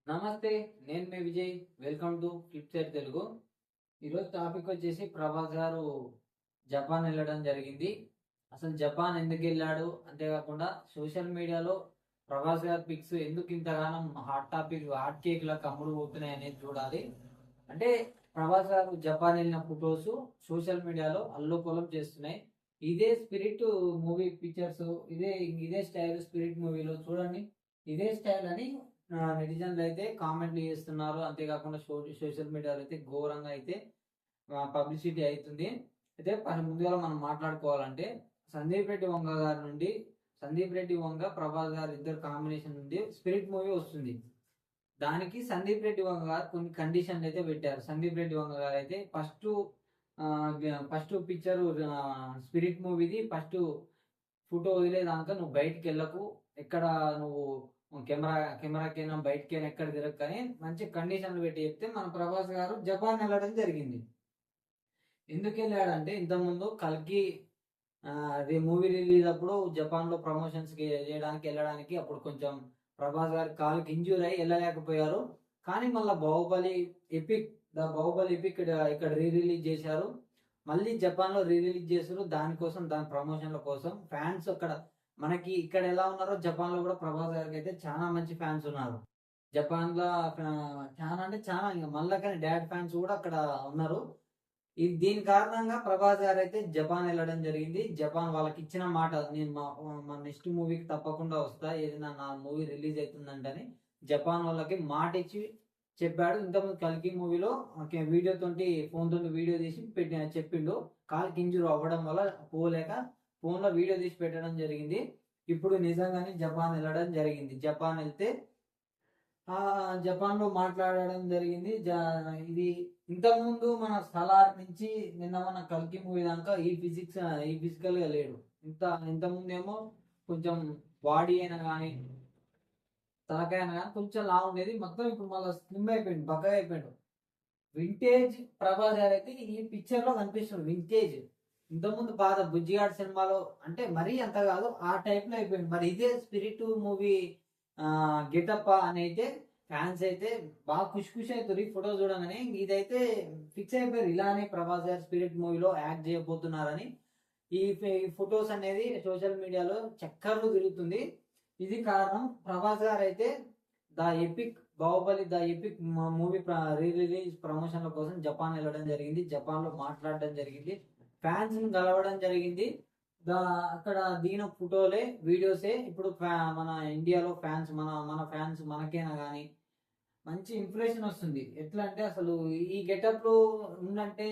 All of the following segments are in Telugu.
నమస్తే. నేను మీ Vijay. Welcome to Flipsite Telugu. ఈరోజు టాపిక్ వచ్చేసి ప్రభాస్ గారు జపాన్ వెళ్ళడం జరిగింది. అసలు జపాన్ ఎందుకెళ్ళాడు? అంతేకాకుండా సోషల్ మీడియాలో ప్రభాస్ గారి పిక్స్ ఎందుకు ఇంతగానం హాట్ టాపిక్, హాట్ కేక్‌లాగా అమ్ముడు పోతున్నాయి అనేది చూడాలి. అంటే ప్రభాస్ గారు జపాన్ వెళ్ళిన ఫోటోస్ సోషల్ మీడియాలో అల్లోకొలం చేస్తున్నాయి. ఇదే స్పిరిట్ మూవీ పిక్చర్స్, ఇదే ఇదే స్టైల్ స్పిరిట్ మూవీలో చూడండి. ఇదే స్టైల్ అని నెటిజన్లు అయితే కామెంట్లు చేస్తున్నారు. అంతేకాకుండా సోషల్ మీడియాలో అయితే ఘోరంగా అయితే పబ్లిసిటీ అయితుంది. అయితే ముందుగా మనం మాట్లాడుకోవాలంటే సందీప్ రెడ్డి వంగ గారి నుండి, సందీప్ రెడ్డి వంగ, ప్రభాస్ గారి ఇద్దరు కాంబినేషన్ నుండి స్పిరిట్ మూవీ వస్తుంది. దానికి సందీప్ రెడ్డి వంగ గారు కొన్ని కండిషన్లు అయితే పెట్టారు. సందీప్ రెడ్డి వంగ గారు అయితే ఫస్ట్ పిక్చర్ స్పిరిట్ మూవీది ఫస్ట్ ఫోటో వదిలేదాకా నువ్వు బయటికి వెళ్ళకు, ఎక్కడ నువ్వు కెమెరాకైనా బయటకైనా ఎక్కడ తిరగకు అని మంచి కండిషన్లు పెట్టి చెప్తే మన ప్రభాస్ గారు జపాన్ వెళ్ళడం జరిగింది. ఎందుకు వెళ్ళాడంటే ఇంతకుముందు కల్కి అది మూవీ రిలీజ్ అప్పుడు జపాన్లో ప్రమోషన్స్కి వెళ్ళడానికి అప్పుడు కొంచెం ప్రభాస్ గారి కాలుకి ఇంజ్యూర్ అయ్యి వెళ్ళలేకపోయారు. కానీ మళ్ళీ బాహుబలి ఎపిక్ ఇక్కడ రీ రిలీజ్ చేశారు. మళ్ళీ జపాన్లో రీ రిలీజ్ చేశారు. దానికోసం, దాని ప్రమోషన్ల కోసం ఫ్యాన్స్ అక్కడ మనకి ఇక్కడ ఎలా ఉన్నారో జపాన్లో కూడా ప్రభాస్ గారికి అయితే చాలా మంచి ఫ్యాన్స్ ఉన్నారు. జపాన్లో చాలా అంటే చాలా, ఇంకా మళ్ళా కానీ డాడ్ ఫ్యాన్స్ కూడా అక్కడ ఉన్నారు. దీని కారణంగా ప్రభాస్ గారు అయితే జపాన్ వెళ్ళడం జరిగింది. జపాన్ వాళ్ళకి ఇచ్చిన మాట, నేను మా నెక్స్ట్ మూవీకి తప్పకుండా వస్తా, ఏదైనా నా మూవీ రిలీజ్ అవుతుందంటని జపాన్ వాళ్ళకి మాట ఇచ్చి చెప్పాడు. ఇంతకుముందు కల్కి మూవీలో ఫోన్ తోటి వీడియో తీసి చెప్పిండు. కాలుకి ఇంజూర్ అవ్వడం వల్ల పోలేక ఫోన్లో వీడియో తీసి పెట్టడం జరిగింది. ఇప్పుడు నిజంగానే జపాన్ వెళ్ళడం జరిగింది. జపాన్ వెళ్తే జపాన్లో మాట్లాడడం జరిగింది. ఇది ఇంతకుముందు మన సలార్ నుంచి నిన్న మన కల్కి మూవీ దాకా ఈ ఫిజికల్గా లేడు. ఇంతకుముందు ఏమో కొంచెం బాడీ అయినా కానీ తలకాయ అయినా కానీ కొంచెం లా ఉండేది. మొత్తం ఇప్పుడు మళ్ళీ స్లిమ్ అయిపోయింది, బక్కగా అయిపోయాడు. వింటేజ్ ప్రభాస్ గారు అయితే ఈ పిక్చర్లో కనిపిస్తుంది. వింటేజ్ ఇంతకుముందు పాత బుజ్జిగాడ్ సినిమాలో అంటే మరీ అంత కాదు, ఆ టైప్లో అయిపోయింది. మరి ఇదే స్పిరిట్ మూవీ గెటప్ అని అయితే ఫ్యాన్స్ అయితే బాగా ఖుషి అవుతారు ఈ ఫోటో చూడగానే. ఇదైతే ఫిక్స్ అయిపోయారు, ఇలానే ప్రభాస్ గారు స్పిరిట్ మూవీలో యాక్ట్ చేయబోతున్నారని. ఈ ఫొటోస్ అనేది సోషల్ మీడియాలో చక్కర్లు తిరుగుతుంది. ఇది కారణం, ప్రభాస్ గారు అయితే Baahubali the epic movie re release ప్రమోషన్ల కోసం జపాన్ వెళ్ళడం జరిగింది. జపాన్లో మాట్లాడడం జరిగింది, ఫ్యాన్స్ ని కలవడం జరిగింది. అక్కడ దిగిన ఫోటోలే, వీడియోసే ఇప్పుడు మన ఇండియాలో ఫ్యాన్స్, మన ఫ్యాన్స్ మనకైనా కానీ మంచి ఇంప్రెషన్ వస్తుంది. ఎట్లా అంటే అసలు ఈ గెటప్ లో ఉందంటే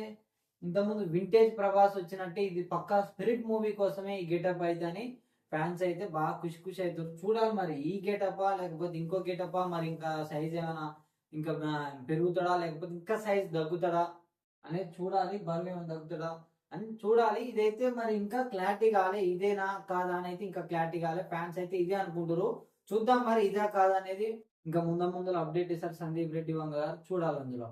ఇంతకుముందు వింటేజ్ ప్రభాస్ వచ్చినట్టే ఇది పక్కా స్పిరిట్ మూవీ కోసమే ఈ గెటప్ అయితే అని ఫ్యాన్స్ అయితే బాగా ఖుషి అవుతారు. చూడాలి మరి ఈ గెటపా లేకపోతే ఇంకో గెటపా, మరి ఇంకా సైజ్ ఏమైనా ఇంకా పెరుగుతాడా లేకపోతే ఇంకా సైజ్ తగ్గుతాడా అనేది చూడాలి. బరువు ఏమైనా తగ్గుతాడా అని చూడాలి. ఇదైతే మరి ఇంకా క్లారిటీ కాలే, ఇదేనా కాదా అని అయితే ఇంకా క్లారిటీ కాలే. ఫ్యాన్స్ అయితే ఇదే అనుకుంటారు. చూద్దాం మరి ఇదా కాదా అనేది ఇంకా ముందు అప్డేట్ ఇస్తారు సందీప్ రెడ్డి వంగ గారు. చూడాలి అందులో.